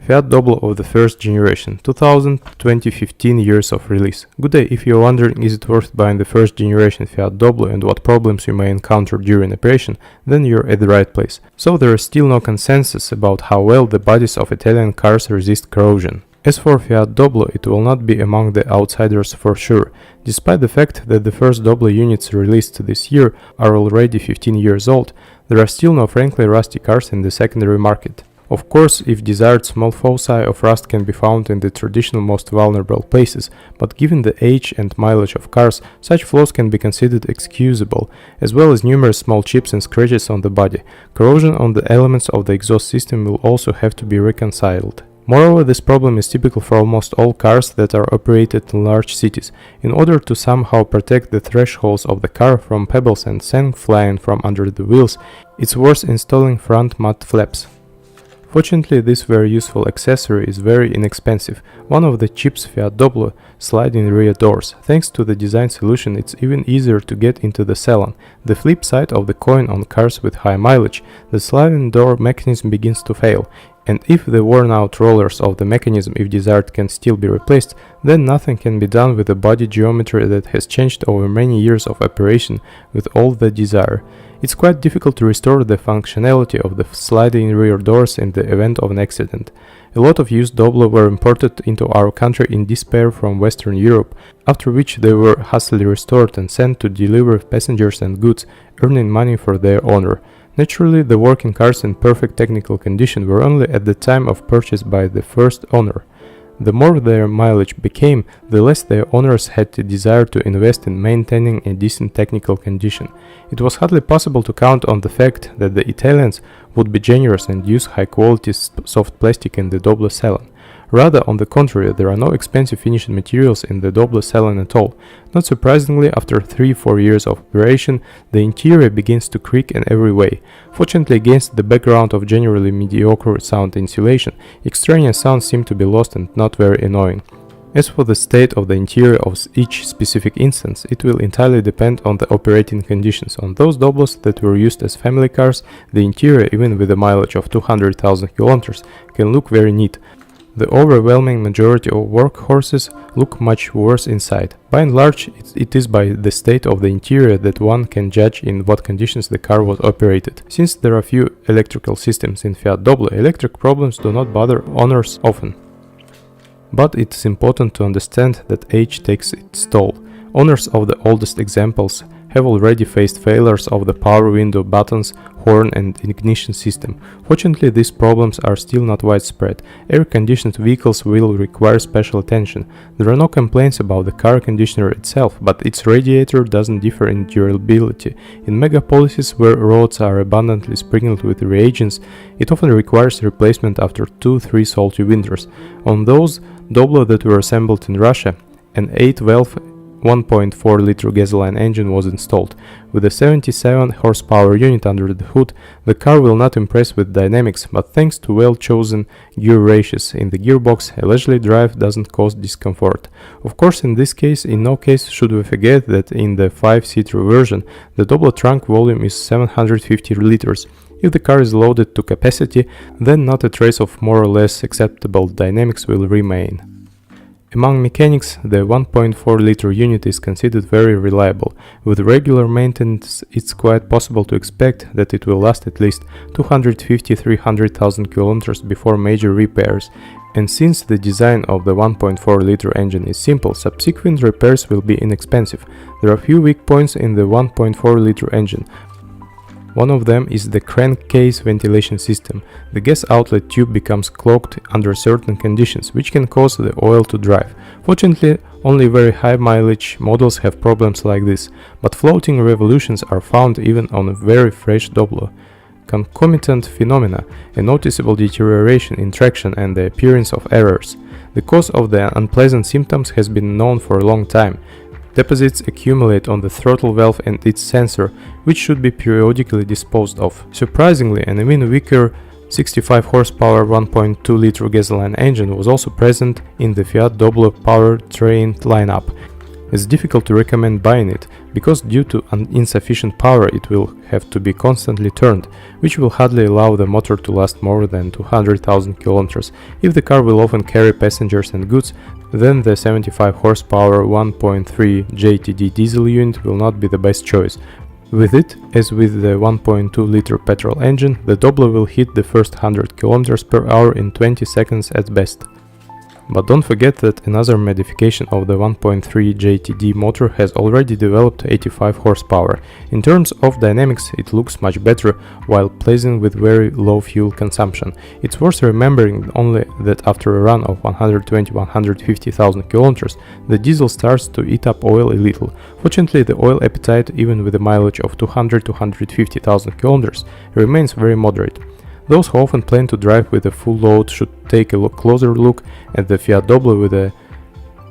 Fiat Doblo of the first generation, 2015 years of release. Good day, if you're wondering is it worth buying the first generation Fiat Doblo and what problems you may encounter during operation, then you're at the right place. So there is still no consensus about how well the bodies of Italian cars resist corrosion. As for Fiat Doblo, it will not be among the outsiders for sure, despite the fact that the first Doblo units released this year are already 15 years old. There are still no frankly rusty cars in the secondary market. Of course, if desired, small foci of rust can be found in the traditional most vulnerable places, but given the age and mileage of cars, such flaws can be considered excusable, as well as numerous small chips and scratches on the body. Corrosion on the elements of the exhaust system will also have to be reconciled. Moreover, this problem is typical for almost all cars that are operated in large cities. In order to somehow protect the thresholds of the car from pebbles and sand flying from under the wheels, it's worth installing front mud flaps. Fortunately, this very useful accessory is very inexpensive. One of the chips Fiat Doblo sliding rear doors. Thanks to the design solution, it's even easier to get into the salon. The flip side of the coin on cars with high mileage, the sliding door mechanism begins to fail. And if the worn-out rollers of the mechanism, if desired, can still be replaced, then nothing can be done with the body geometry that has changed over many years of operation with all the desire. It's quite difficult to restore the functionality of the sliding rear doors in the event of an accident. A lot of used Doblo were imported into our country in despair from Western Europe, after which they were hastily restored and sent to deliver passengers and goods, earning money for their owner. Naturally, the working cars in perfect technical condition were only at the time of purchase by the first owner. The more their mileage became, the less their owners had the desire to invest in maintaining a decent technical condition. It was hardly possible to count on the fact that the Italians would be generous and use high-quality soft plastic in the Doblo salon. Rather, on the contrary, there are no expensive finishing materials in the Doblo salon at all. Not surprisingly, after 3-4 years of operation, the interior begins to creak in every way. Fortunately, against the background of generally mediocre sound insulation, extraneous sounds seem to be lost and not very annoying. As for the state of the interior of each specific instance, it will entirely depend on the operating conditions. On those Doblos that were used as family cars, the interior, even with a mileage of 200,000 km, can look very neat. The overwhelming majority of workhorses look much worse inside. By and large, it is by the state of the interior that one can judge in what conditions the car was operated. Since there are few electrical systems in Fiat Doblo, electric problems do not bother owners often. But it's important to understand that age takes its toll. Owners of the oldest examples have already faced failures of the power window buttons, horn and ignition system. Fortunately, these problems are still not widespread. Air-conditioned vehicles will require special attention. There are no complaints about the car conditioner itself, but its radiator doesn't differ in durability. In megapolises where roads are abundantly sprinkled with reagents, it often requires replacement after 2-3 salty winters. On those Doblo that were assembled in Russia, an 8-valve 1.4-liter gasoline engine was installed. With a 77 horsepower unit under the hood, the car will not impress with dynamics, but thanks to well-chosen gear ratios in the gearbox, a leisurely drive doesn't cause discomfort. Of course, in this case, in no case should we forget that in the 5-seater version, the Doblo trunk volume is 750 liters. If the car is loaded to capacity, then not a trace of more or less acceptable dynamics will remain. Among mechanics, the 1.4-liter unit is considered very reliable. With regular maintenance, it's quite possible to expect that it will last at least 250-300,000 km before major repairs. And since the design of the 1.4-liter engine is simple, subsequent repairs will be inexpensive. There are few weak points in the 1.4-liter engine. One of them is the crankcase ventilation system. The gas outlet tube becomes clogged under certain conditions, which can cause the oil to drive. Fortunately, only very high mileage models have problems like this, but floating revolutions are found even on a very fresh Doblo. Concomitant phenomena, a noticeable deterioration in traction and the appearance of errors. The cause of the unpleasant symptoms has been known for a long time. Deposits accumulate on the throttle valve and its sensor, which should be periodically disposed of. Surprisingly, an even weaker 65 horsepower 1.2-liter gasoline engine was also present in the Fiat Doblo powertrain lineup. It's difficult to recommend buying it, because due to insufficient power it will have to be constantly turned, which will hardly allow the motor to last more than 200,000 km. If the car will often carry passengers and goods, then the 75 horsepower 1.3 JTD diesel unit will not be the best choice. With it, as with the 1.2 liter petrol engine, the Doblo will hit the first 100 km per hour in 20 seconds at best. But don't forget that another modification of the 1.3 JTD motor has already developed 85 horsepower. In terms of dynamics, it looks much better while pleasing with very low fuel consumption. It's worth remembering only that after a run of 120-150,000 km, the diesel starts to eat up oil a little. Fortunately, the oil appetite, even with a mileage of 200-250,000 km, remains very moderate. Those who often plan to drive with a full load should take a closer look at the Fiat Doblo with a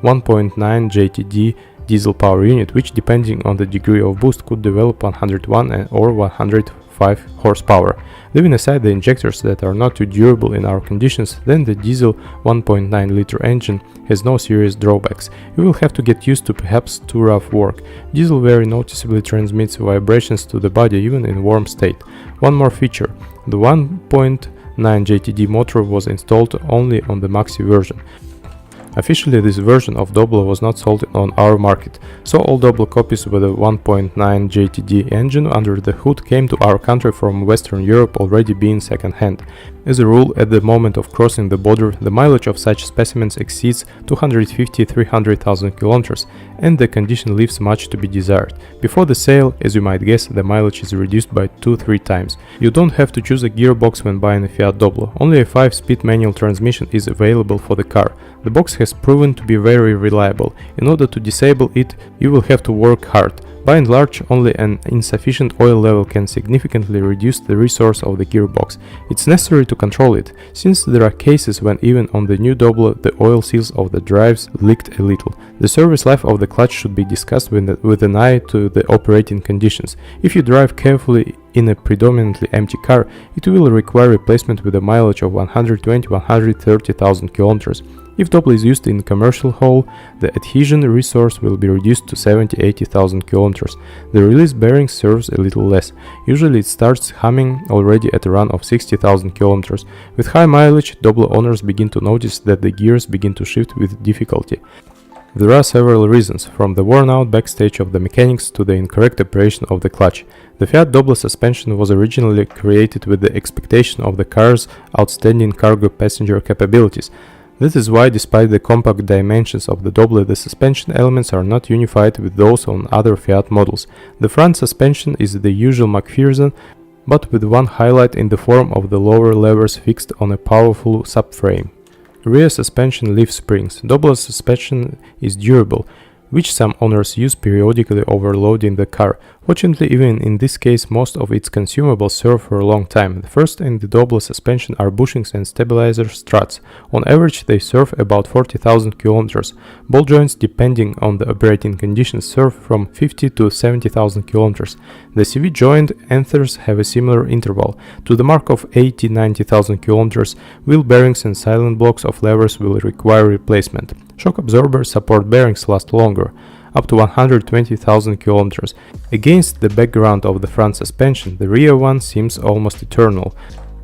1.9 JTD diesel power unit, which, depending on the degree of boost, could develop 101 or 105 horsepower. Leaving aside the injectors that are not too durable in our conditions, then the diesel 1.9 liter engine has no serious drawbacks. You will have to get used to perhaps too rough work. Diesel very noticeably transmits vibrations to the body even in warm state. One more feature: the 1.9 JTD motor was installed only on the Maxi version. Officially, this version of Doblo was not sold on our market, so all Doblo copies with a 1.9 JTD engine under the hood came to our country from Western Europe already being second-hand. As a rule, at the moment of crossing the border, the mileage of such specimens exceeds 250-300,000 km, and the condition leaves much to be desired. Before the sale, as you might guess, the mileage is reduced by 2-3 times. You don't have to choose a gearbox when buying a Fiat Doblo. Only a 5-speed manual transmission is available for the car. The box has proven to be very reliable. In order to disable it, you will have to work hard. By and large, only an insufficient oil level can significantly reduce the resource of the gearbox. It's necessary to control it, since there are cases when even on the new Doblo the oil seals of the drives leaked a little. The service life of the clutch should be discussed with an eye to the operating conditions. If you drive carefully in a predominantly empty car, it will require replacement with a mileage of 120-130,000 km. If Doblo is used in commercial haul, the adhesion resource will be reduced to 70-80,000 km. The release bearing serves a little less. Usually it starts humming already at a run of 60,000 km. With high mileage, Doblo owners begin to notice that the gears begin to shift with difficulty. There are several reasons, from the worn-out backstage of the mechanics to the incorrect operation of the clutch. The Fiat Doblo suspension was originally created with the expectation of the car's outstanding cargo passenger capabilities. This is why, despite the compact dimensions of the Doblo, the suspension elements are not unified with those on other Fiat models. The front suspension is the usual McPherson, but with one highlight in the form of the lower levers fixed on a powerful subframe. Rear suspension leaf springs. Doblo's suspension is durable, which some owners use periodically overloading the car. Fortunately, even in this case, most of its consumables serve for a long time. The first in the Doblo suspension are bushings and stabilizer struts. On average, they serve about 40,000 km. Ball joints, depending on the operating conditions, serve from 50 to 70,000 km. The CV joint anthers have a similar interval. To the mark of 80-90,000 km, wheel bearings and silent blocks of levers will require replacement. Shock absorber support bearings last longer, up to 120,000 km. Against the background of the front suspension, the rear one seems almost eternal.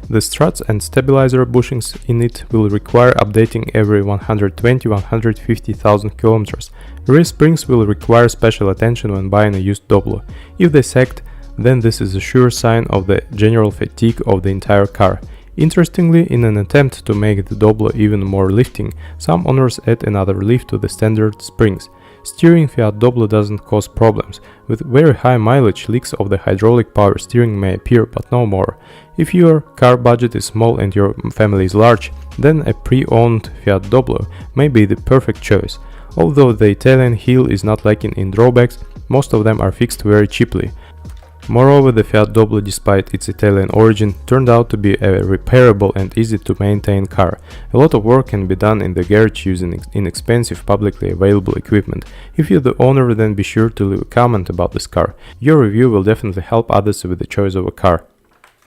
The struts and stabilizer bushings in it will require updating every 120-150,000 km. Rear springs will require special attention when buying a used Doblo. If they sagged, then this is a sure sign of the general fatigue of the entire car. Interestingly, in an attempt to make the Doblo even more lifting, some owners add another leaf to the standard springs. Steering Fiat Doblo doesn't cause problems. With very high mileage, leaks of the hydraulic power steering may appear, but no more. If your car budget is small and your family is large, then a pre-owned Fiat Doblo may be the perfect choice. Although the Italian heel is not lacking in drawbacks, most of them are fixed very cheaply. Moreover, the Fiat Doblo, despite its Italian origin, turned out to be a repairable and easy to maintain car. A lot of work can be done in the garage using inexpensive publicly available equipment. If you're the owner, then be sure to leave a comment about this car. Your review will definitely help others with the choice of a car.